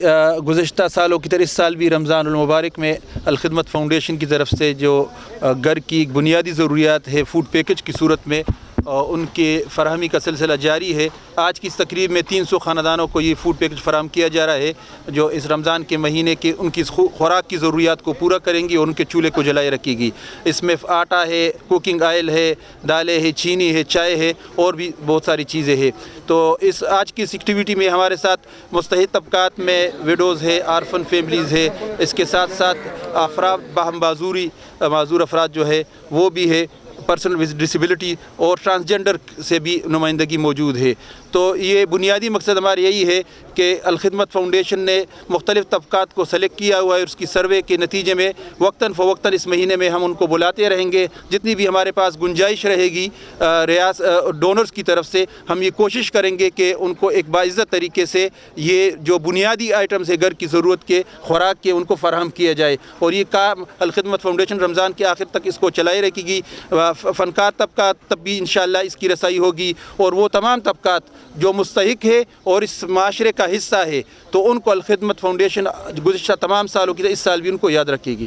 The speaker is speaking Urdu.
گزشتہ سالوں کی طرح اس سال بھی رمضان المبارک میں الخدمت فاؤنڈیشن کی طرف سے جو گھر کی بنیادی ضروریات ہے فوڈ پیکج کی صورت میں ان کے فراہمی کا سلسلہ جاری ہے۔ آج کی اس تقریب میں 300 خاندانوں کو یہ فوڈ پیکج فراہم کیا جا رہا ہے جو اس رمضان کے مہینے کے ان کی خوراک کی ضروریات کو پورا کریں گی اور ان کے چولہے کو جلائے رکھے گی۔ اس میں آٹا ہے، کوکنگ آئل ہے، دالیں ہے، چینی ہے، چائے ہے اور بھی بہت ساری چیزیں ہیں۔ تو اس آج کی اس ایکٹیویٹی میں ہمارے ساتھ مستحق طبقات میں ویڈوز ہے، آرفن فیملیز ہے، اس کے ساتھ ساتھ افراد باہم معذور افراد جو ہے وہ بھی ہے، پرسن ود ڈسیبلٹی اور ٹرانسجنڈر سے بھی نمائندگی موجود ہے۔ تو یہ بنیادی مقصد ہمارا یہی ہے کہ الخدمت فاؤنڈیشن نے مختلف طبقات کو سلیکٹ کیا ہوا ہے اور اس کی سروے کے نتیجے میں وقتاً فوقتاً اس مہینے میں ہم ان کو بلاتے رہیں گے۔ جتنی بھی ہمارے پاس گنجائش رہے گی ڈونرز کی طرف سے، ہم یہ کوشش کریں گے کہ ان کو ایک باعزت طریقے سے یہ جو بنیادی آئٹمز ہے گھر کی ضرورت کے خوراک کے ان کو فراہم کیا جائے، اور یہ کام الخدمت فاؤنڈیشن رمضان کے آخر تک اس کو چلائے رکھے گی۔ فنکار طبقات تک بھی انشاءاللہ اس کی رسائی ہوگی، اور وہ تمام طبقات جو مستحق ہے اور اس معاشرے کا حصہ ہے تو ان کو الخدمت فاؤنڈیشن گزشتہ تمام سالوں کی اس سال بھی ان کو یاد رکھے گی۔